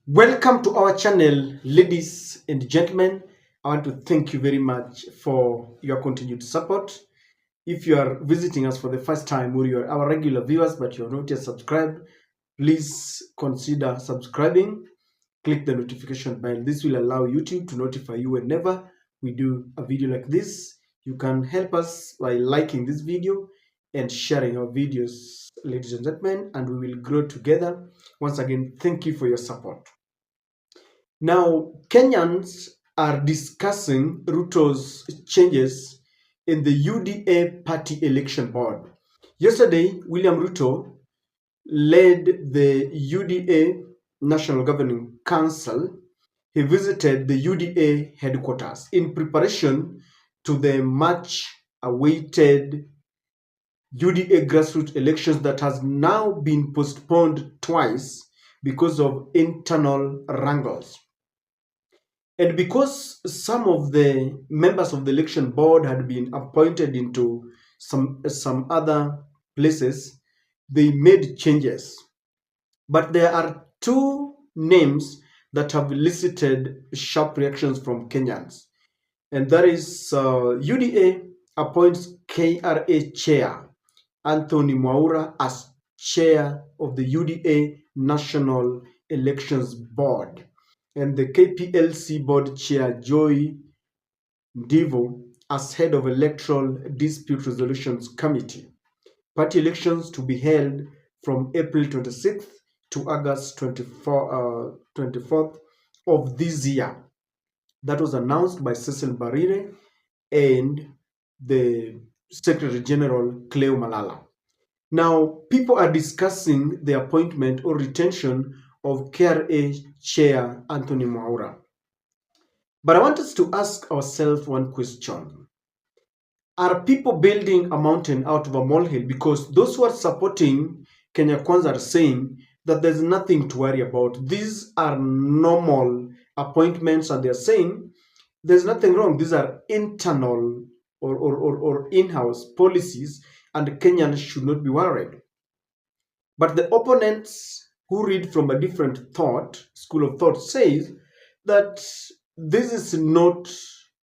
Welcome to our channel, ladies and gentlemen. I want to thank you very much for your continued support. If you are visiting us for the first time or you are our regular viewers but you are not yet subscribed, please consider subscribing. Click the notification bell. This will allow YouTube to notify you whenever we do a video like this. You can help us by liking this video and sharing our videos, ladies and gentlemen, and we will grow together. Once again, thank you for your support. Now, Kenyans are discussing Ruto's changes in the UDA party election board. Yesterday, William Ruto led the UDA National Governing Council. He visited the UDA headquarters in preparation to the much awaited UDA grassroots elections that has now been postponed twice because of internal wrangles. And because some of the members of the election board had been appointed into some other places, they made changes. But there are two names that have elicited sharp reactions from Kenyans. And that is UDA appoints KRA chair Anthony Mwaura as chair of the UDA National Elections Board, and the KPLC board chair Joy Divo as head of Electoral Dispute Resolutions Committee. Party elections to be held from April 26th to August 24th of this year. That was announced by Cecil Barire and the Secretary General Cleo Malala. Now, people are discussing the appointment or retention of KRA Chair Anthony Mwaura. But I want us to ask ourselves one question. Are people building a mountain out of a molehill? Because those who are supporting Kenya Kwanza are saying that there's nothing to worry about. These are normal appointments, and they're saying there's nothing wrong. These are internal or in-house policies, and Kenyans should not be worried. But the opponents who read from a different school of thought, says that this is not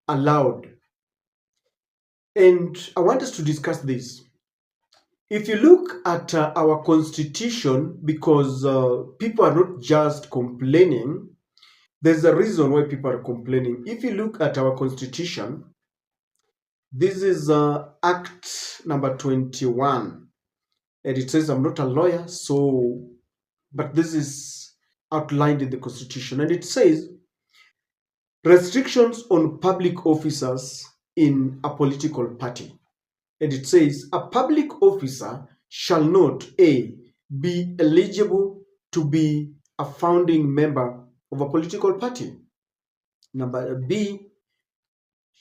allowed. And I want us to discuss this. If you look at our constitution, because people are not just complaining, there's a reason why people are complaining. If you look at our constitution, this is Act number 21. And it says, I'm not a lawyer, but this is outlined in the constitution. And it says, restrictions on public officers in a political party. And it says, a public officer shall not, A, be eligible to be a founding member of a political party. Number B,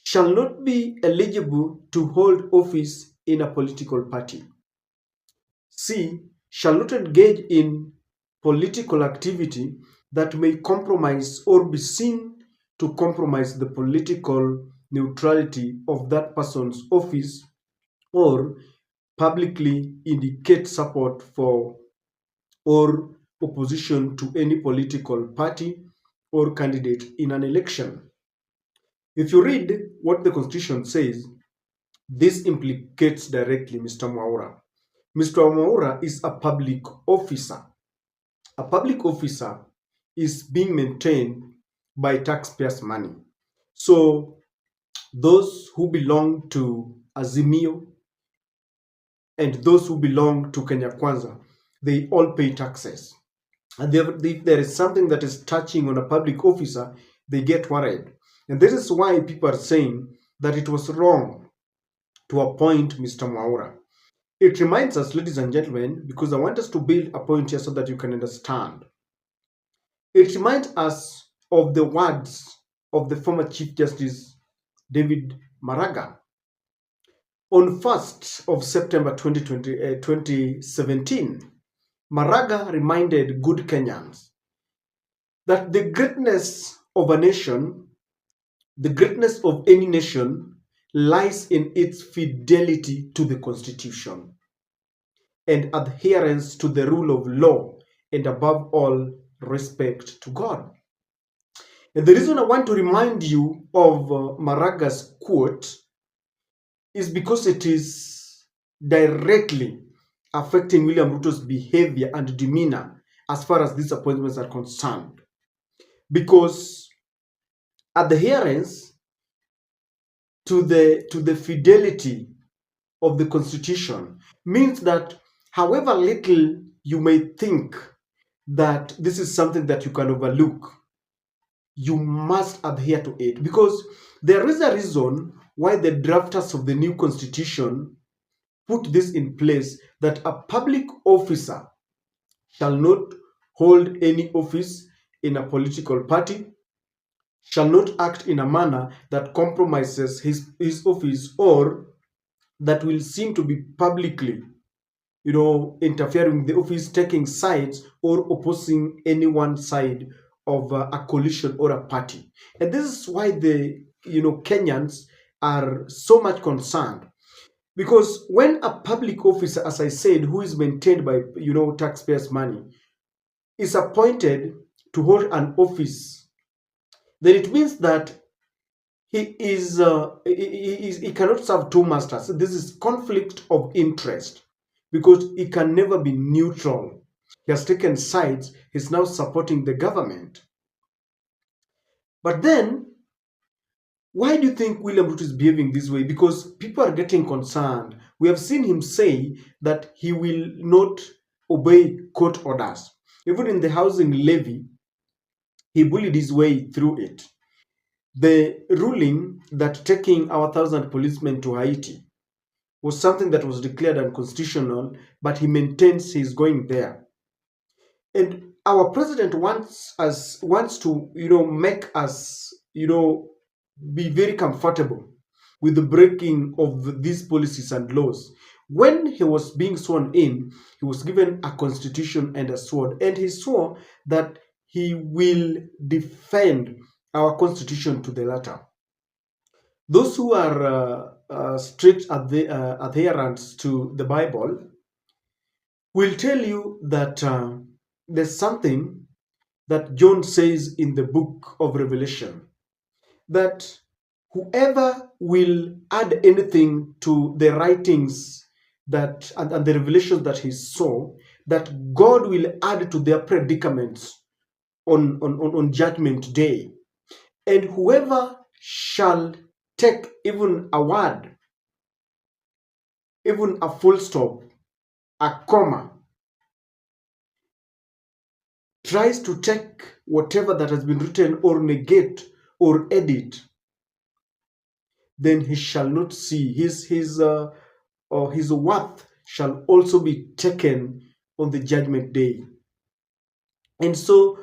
shall not be eligible to hold office in a political party. C, shall not engage in political activity that may compromise or be seen to compromise the political neutrality of that person's office or publicly indicate support for or opposition to any political party or candidate in an election. If you read what the Constitution says, this implicates directly Mr. Mwaura. Mr. Mwaura is a public officer. A public officer is being maintained by taxpayers' money. So those who belong to Azimio and those who belong to Kenya Kwanza, they all pay taxes. And if there is something that is touching on a public officer, they get worried. And this is why people are saying that it was wrong to appoint Mr. Mwaura. It reminds us, ladies and gentlemen, because I want us to build a point here so that you can understand. It reminds us of the words of the former Chief Justice David Maraga. On 1st of September 2017, Maraga reminded good Kenyans that the greatness of a nation, the greatness of any nation, lies in its fidelity to the Constitution and adherence to the rule of law, and above all, respect to God. And the reason I want to remind you of Maraga's quote is because it is directly affecting William Ruto's behavior and demeanor as far as these appointments are concerned. Because at the hearings, to the fidelity of the Constitution means that however little you may think that this is something that you can overlook, you must adhere to it, because there is a reason why the drafters of the new Constitution put this in place, that a public officer shall not hold any office in a political party, shall not act in a manner that compromises his office, or that will seem to be publicly, interfering with the office, taking sides, or opposing any one side of a coalition or a party. And this is why the Kenyans are so much concerned, because when a public officer, as I said, who is maintained by taxpayers' money, is appointed to hold an office, then it means that he cannot serve two masters. This is conflict of interest, because he can never be neutral. He has taken sides. He's now supporting the government. But then, why do you think William Ruto is behaving this way? Because people are getting concerned. We have seen him say that he will not obey court orders. Even in the housing levy, he bullied his way through it. The ruling that taking our 1,000 policemen to Haiti was something that was declared unconstitutional, but he maintains he's going there. And our president wants to make us be very comfortable with the breaking of these policies and laws. When he was being sworn in, he was given a constitution and a sword, and he swore that he will defend our constitution to the letter. Those who are strict adherents to the Bible will tell you that there's something that John says in the book of Revelation, that whoever will add anything to the writings that and the revelations that he saw, that God will add to their predicaments on judgment day. And whoever shall take even a word, even a full stop, a comma, tries to take whatever that has been written or negate or edit, then he shall not see his worth shall also be taken on the judgment day. And so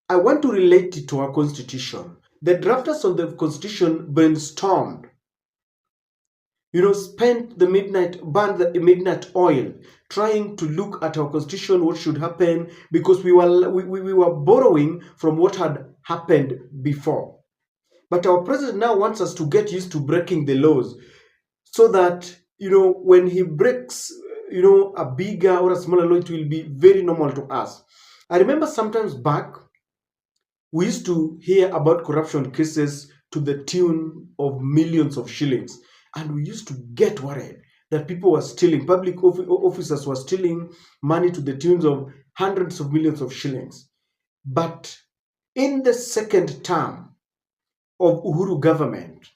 I want to relate it to our constitution. The drafters of the constitution brainstormed, spent the midnight, burned the midnight oil, trying to look at our constitution, what should happen, because we were borrowing from what had happened before. But our president now wants us to get used to breaking the laws, so that when he breaks a bigger or a smaller law, it will be very normal to us. I remember sometimes back, we used to hear about corruption cases to the tune of millions of shillings, and we used to get worried that people were stealing, public officers were stealing money to the tunes of hundreds of millions of shillings. But in the second term of Uhuru government,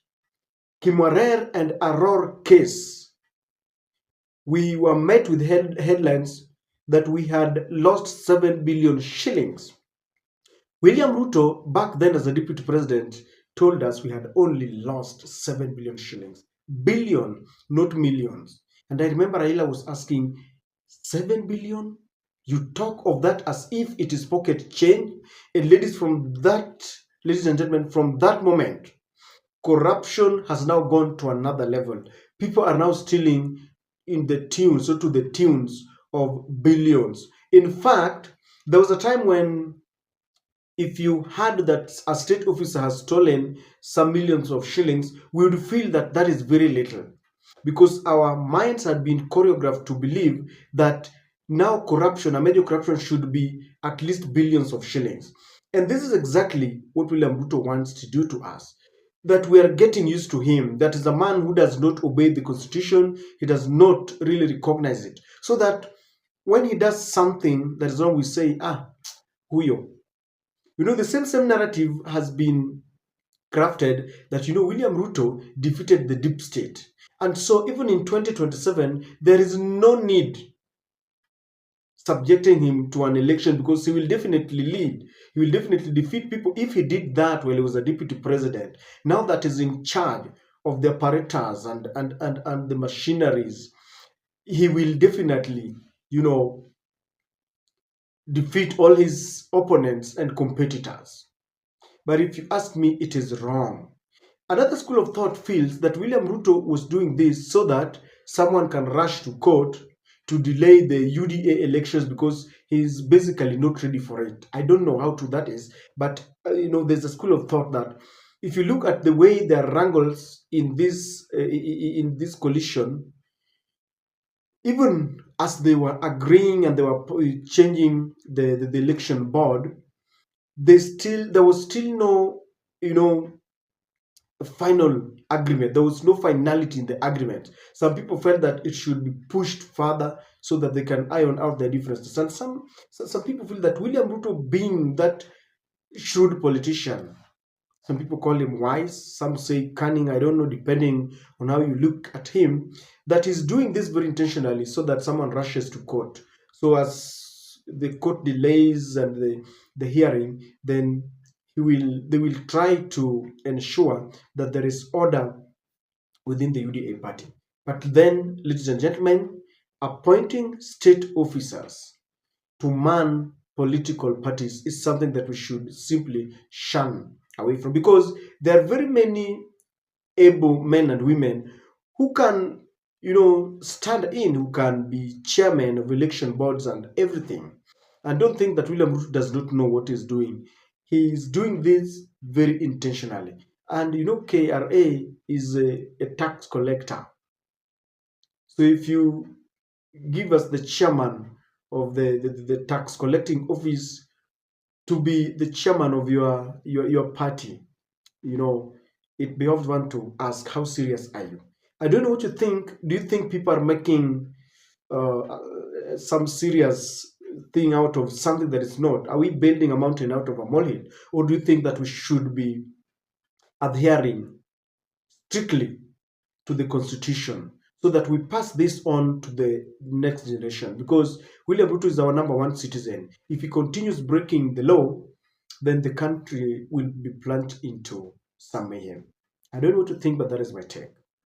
Kimwarer and Aror case, we were met with headlines that we had lost 7 billion shillings. William Ruto, back then as a deputy president, told us we had only lost 7 billion shillings. Billion, not millions. And I remember Raila was asking, 7 billion? You talk of that as if it is pocket change? And ladies and gentlemen, from that moment, corruption has now gone to another level. People are now stealing to the tunes of billions. In fact, there was a time when, if you had that a state officer has stolen some millions of shillings, we would feel that that is very little, because our minds had been choreographed to believe that now corruption, a major corruption, should be at least billions of shillings. And this is exactly what William Ruto wants to do to us. That we are getting used to him. That is a man who does not obey the constitution. He does not really recognize it. So that when he does something that is wrong, we say, ah, huyo. The same narrative has been crafted that, William Ruto defeated the deep state. And so even in 2027, there is no need subjecting him to an election because he will definitely lead. He will definitely defeat people if he did that while he was a deputy president. Now that he's in charge of the apparatus and the machineries, he will definitely, defeat all his opponents and competitors. But if you ask me, it is wrong. Another school of thought feels that William Ruto was doing this so that someone can rush to court to delay the UDA elections because he's basically not ready for it. I don't know how true that is, but there's a school of thought that if you look at the way there are wrangles in this coalition, even as they were agreeing and they were changing the election board, there was still no final agreement. There was no finality in the agreement. Some people felt that it should be pushed further so that they can iron out their differences. And some people feel that William Ruto, being that shrewd politician, some people call him wise, some say cunning, I don't know, depending on how you look at him, that he's doing this very intentionally so that someone rushes to court. So as the court delays and the hearing, then they will try to ensure that there is order within the UDA party. But then, ladies and gentlemen, appointing state officers to man political parties is something that we should simply shun away from, because there are very many able men and women who can stand in, who can be chairman of election boards and everything. And don't think that William Ruto does not know what he's doing. He is doing this very intentionally. And KRA is a tax collector. So if you give us the chairman of the tax collecting office to be the chairman of your party, it behoves one to ask, how serious are you? I don't know what you think. Do you think people are making some serious thing out of something that is not? Are we building a mountain out of a molehill? Or do you think that we should be adhering strictly to the constitution so that we pass this on to the next generation? Because William Ruto is our number one citizen. If he continues breaking the law, then the country will be plunged into some mayhem. I don't know what to think, but that is my take.